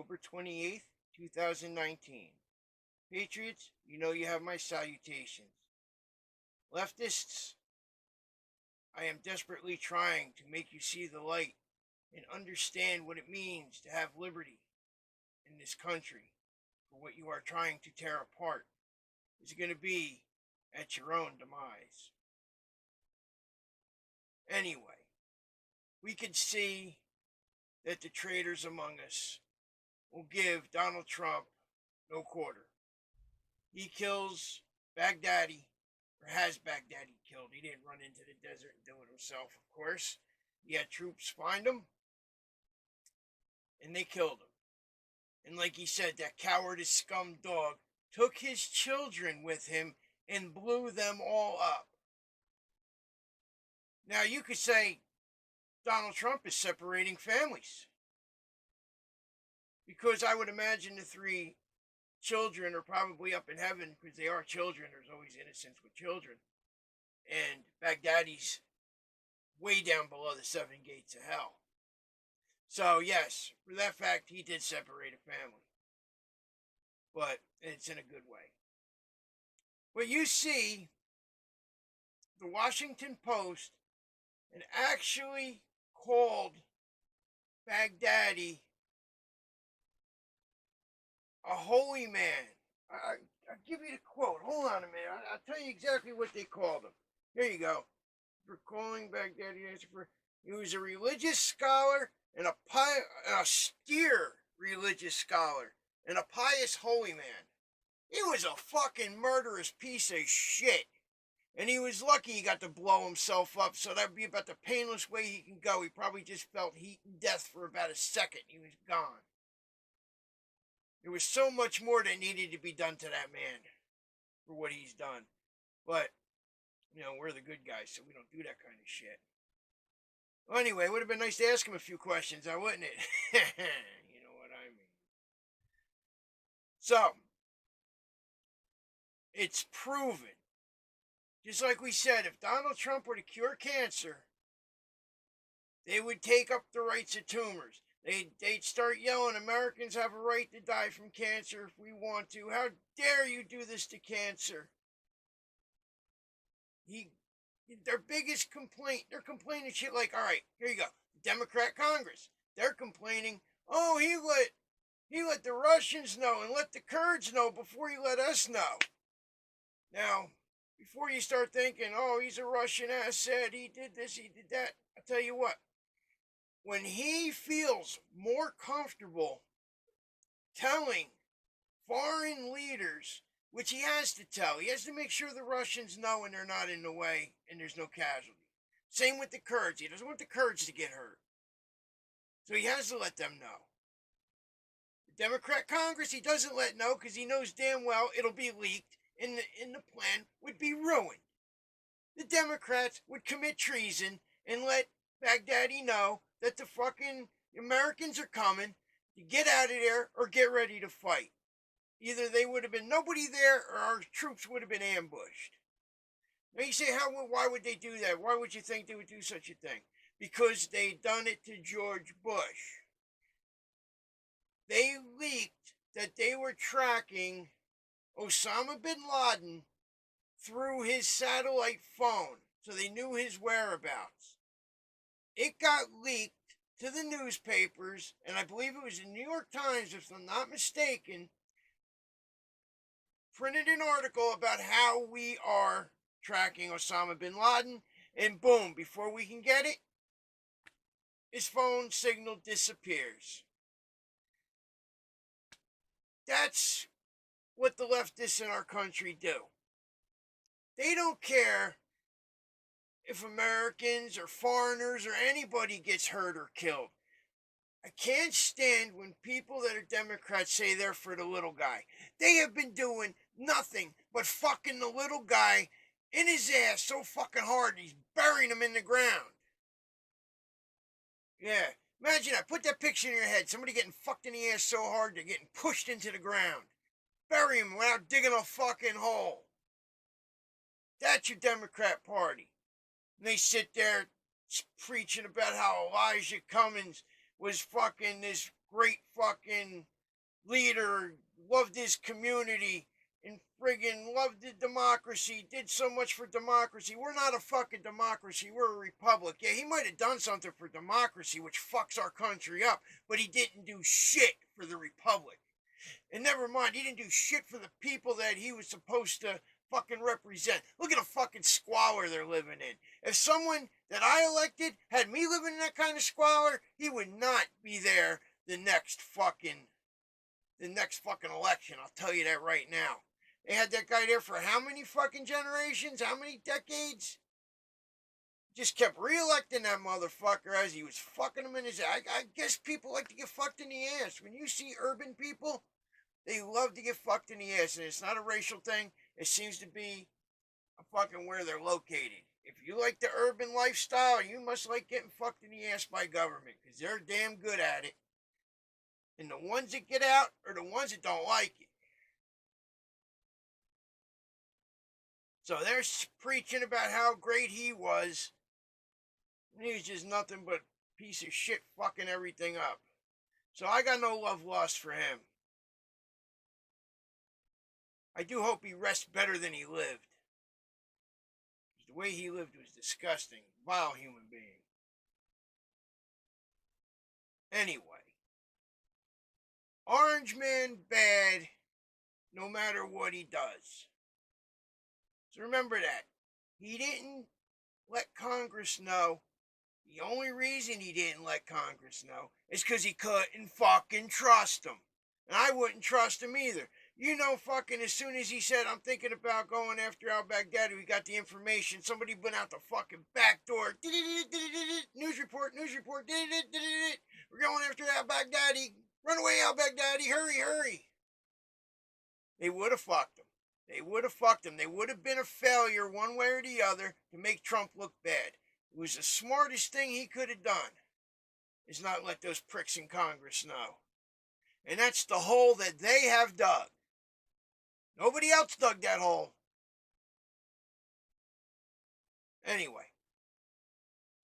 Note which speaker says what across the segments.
Speaker 1: October 28th, 2019. Patriots, you know you have my salutations. Leftists, I am desperately trying to make you see the light and understand what it means to have liberty in this country. For what you are trying to tear apart is going to be at your own demise. Anyway, we can see that the traitors among us will give Donald Trump no quarter. He kills Baghdadi, or has Baghdadi killed. He didn't run into the desert and do it himself, of course. He had troops find him, and they killed him. And like he said, that cowardice scum dog took his children with him and blew them all up. Now, you could say Donald Trump is separating families. Because I would imagine the three children are probably up in heaven because they are children. There's always innocence with children. And Baghdadi's way down below the seven gates of hell. So, yes, for that fact, he did separate a family. But it's in a good way. But you see, the Washington Post had actually called Baghdadi a holy man. I'll give you the quote. Hold on a minute. I'll tell you exactly what they called him. Here you go. For calling Baghdadi, he was a religious scholar and a austere religious scholar and a pious holy man. He was a fucking murderous piece of shit. And he was lucky he got to blow himself up, so that'd be about the painless way he can go. He probably just felt heat and death for about a second. He was gone. There was so much more that needed to be done to that man for what he's done. But, you know, we're the good guys, so we don't do that kind of shit. Well, anyway, it would have been nice to ask him a few questions, now wouldn't it? You know what I mean. So, it's proven. Just like we said, if Donald Trump were to cure cancer, they would take up the rights of tumors. They'd start yelling, Americans have a right to die from cancer if we want to. How dare you do this to cancer? Their biggest complaint, they're complaining shit like, all right, here you go. Democrat Congress, they're complaining, oh, he let the Russians know and let the Kurds know before he let us know. Now, before you start thinking, oh, he's a Russian asset, he did this, he did that, I'll tell you what. When he feels more comfortable telling foreign leaders, which he has to tell, he has to make sure the Russians know and they're not in the way and there's no casualty. Same with the Kurds. He doesn't want the Kurds to get hurt. So he has to let them know. The Democrat Congress, he doesn't let know because he knows damn well it'll be leaked and the plan would be ruined. The Democrats would commit treason and let Baghdadi know that the fucking Americans are coming to get out of there or get ready to fight. Either they would have been nobody there or our troops would have been ambushed. Now you say, why would they do that? Why would you think they would do such a thing? Because they done it to George Bush. They leaked that they were tracking Osama bin Laden through his satellite phone, so they knew his whereabouts. It got leaked to the newspapers, and I believe it was the New York Times, if I'm not mistaken, printed an article about how we are tracking Osama bin Laden, and boom, before we can get it, his phone signal disappears. That's what the leftists in our country do. They don't care if Americans or foreigners or anybody gets hurt or killed. I can't stand when people that are Democrats say they're for the little guy. They have been doing nothing but fucking the little guy in his ass so fucking hard he's burying him in the ground. Yeah, imagine that. Put that picture in your head. Somebody getting fucked in the ass so hard they're getting pushed into the ground. Bury him without digging a fucking hole. That's your Democrat Party. And they sit there preaching about how Elijah Cummings was fucking this great fucking leader, loved his community, and friggin' loved the democracy, did so much for democracy. We're not a fucking democracy, we're a republic. Yeah, he might have done something for democracy, which fucks our country up, but he didn't do shit for the republic. And never mind, he didn't do shit for the people that he was supposed to fucking represent. Look at the fucking squalor they're living in. If someone that I elected had me living in that kind of squalor, he would not be there the next fucking election. I'll tell you that right now. They had that guy there for how many fucking generations? How many decades? Just kept re-electing that motherfucker as he was fucking him in his ass. I guess people like to get fucked in the ass. When you see urban people, they love to get fucked in the ass, and it's not a racial thing. It seems to be a fucking where they're located. If you like the urban lifestyle, you must like getting fucked in the ass by government, because they're damn good at it. And the ones that get out are the ones that don't like it. So they're preaching about how great he was. And he was just nothing but a piece of shit fucking everything up. So I got no love lost for him. I do hope he rests better than he lived. The way he lived was disgusting. Vile human being. Anyway. Orange Man bad no matter what he does. So remember that. He didn't let Congress know. The only reason he didn't let Congress know is because he couldn't fucking trust them. And I wouldn't trust him either. You know, fucking as soon as he said, I'm thinking about going after al-Baghdadi, we got the information. Somebody went out the fucking back door. News report, news report. We're going after al-Baghdadi. Run away, al-Baghdadi. Hurry, hurry. They would have fucked him. They would have fucked him. They would have been a failure one way or the other to make Trump look bad. It was the smartest thing he could have done, is not let those pricks in Congress know. And that's the hole that they have dug. Nobody else dug that hole. Anyway,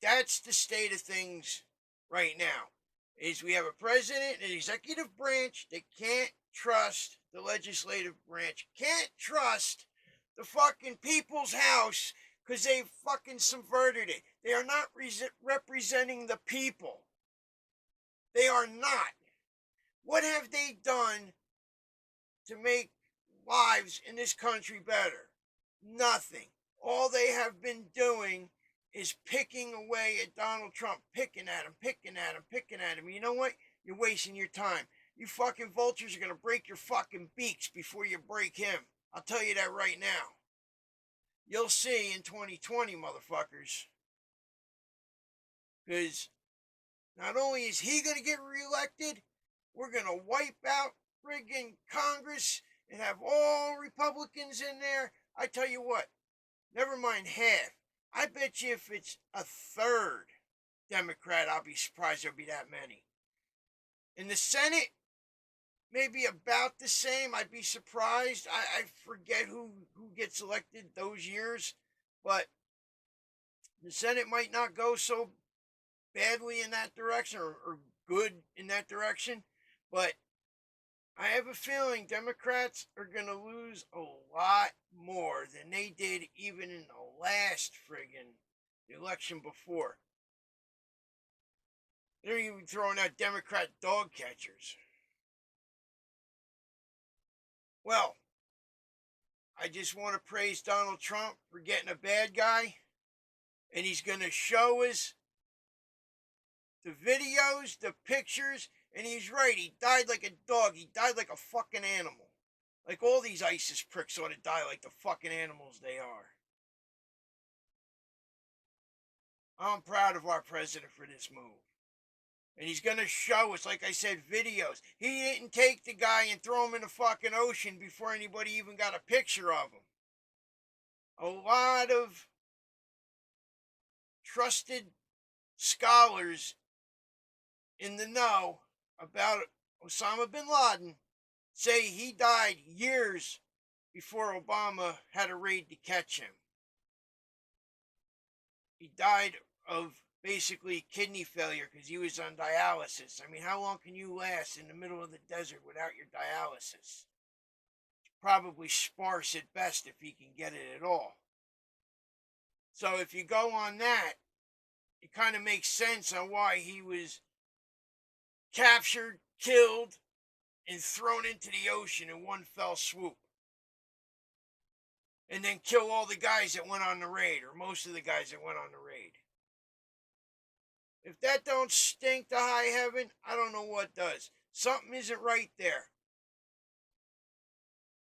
Speaker 1: that's the state of things right now. Is we have a president and an executive branch that can't trust the legislative branch, can't trust the fucking people's house, because they fucking subverted it. They are not representing the people. They are not. What have they done to make lives in this country better? Nothing. All they have been doing is picking away at Donald Trump, picking at him, picking at him, picking at him. You know what? You're wasting your time. You fucking vultures are going to break your fucking beaks before you break him. I'll tell you that right now. You'll see in 2020, motherfuckers. Because not only is he going to get reelected, we're going to wipe out friggin' Congress and have all Republicans in there. I tell you what, never mind half. I bet you if it's a third Democrat, I'll be surprised there'll be that many. In the Senate, maybe about the same. I'd be surprised. I forget who gets elected those years, but the Senate might not go so badly in that direction, or good in that direction. But I have a feeling Democrats are going to lose a lot more than they did even in the last friggin' election before. They're even throwing out Democrat dog catchers. Well, I just want to praise Donald Trump for getting a bad guy. And he's going to show us the videos, the pictures. And he's right. He died like a dog. He died like a fucking animal. Like all these ISIS pricks ought to die like the fucking animals they are. I'm proud of our president for this move. And he's going to show us, like I said, videos. He didn't take the guy and throw him in the fucking ocean before anybody even got a picture of him. A lot of trusted scholars in the know about Osama bin Laden say he died years before Obama had a raid to catch him. He died of basically kidney failure because he was on dialysis. I mean, how long can you last in the middle of the desert without your dialysis? Probably sparse at best if he can get it at all. So if you go on that, it kind of makes sense on why he was captured, killed, and thrown into the ocean in one fell swoop. And then kill all the guys that went on the raid, or most of the guys that went on the raid. If that don't stink to high heaven, I don't know what does. Something isn't right there.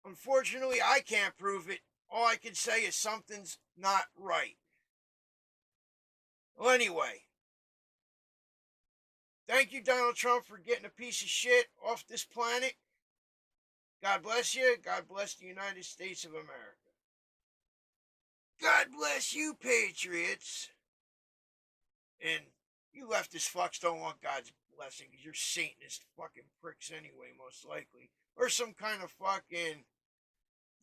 Speaker 1: Unfortunately, I can't prove it. All I can say is something's not right. Well, anyway, thank you, Donald Trump, for getting a piece of shit off this planet. God bless you. God bless the United States of America. God bless you, patriots. And you leftist fucks don't want God's blessing because you're Satanist fucking pricks anyway, most likely. Or some kind of fucking,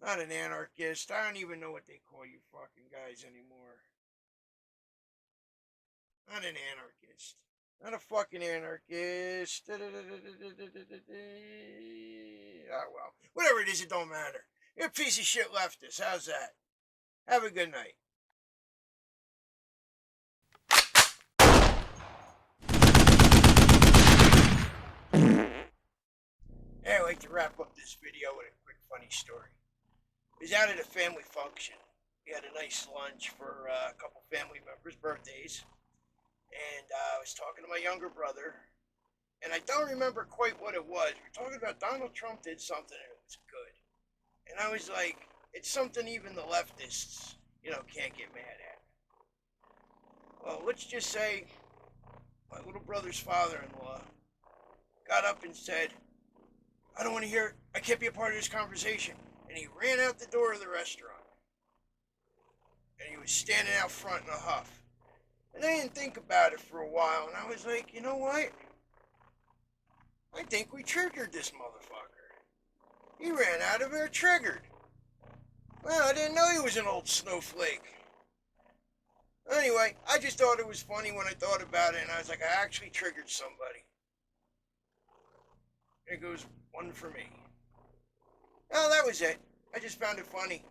Speaker 1: not an anarchist. I don't even know what they call you fucking guys anymore. Not an anarchist. Not a fucking anarchist. Ah, well. Whatever it is, it don't matter. You're a piece of shit leftist. How's that? Have a good night. Hey, I'd like to wrap up this video with a quick funny story. I was out at a family function. We had a nice lunch for a couple family members' birthdays. And I was talking to my younger brother. And I don't remember quite what it was. We were talking about Donald Trump did something and it was good. And I was like, it's something even the leftists, can't get mad at. Well, let's just say my little brother's father-in-law got up and said, I don't want to hear it. I can't be a part of this conversation. And he ran out the door of the restaurant. And he was standing out front in a huff. And I didn't think about it for a while. And I was like, you know what? I think we triggered this motherfucker. He ran out of here triggered. Well, I didn't know he was an old snowflake. Anyway, I just thought it was funny when I thought about it. And I was like, I actually triggered somebody. It goes one for me. Oh, that was it. I just found it funny.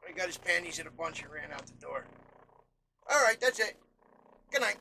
Speaker 1: He got his panties in a bunch and ran out the door. All right, that's it. Good night.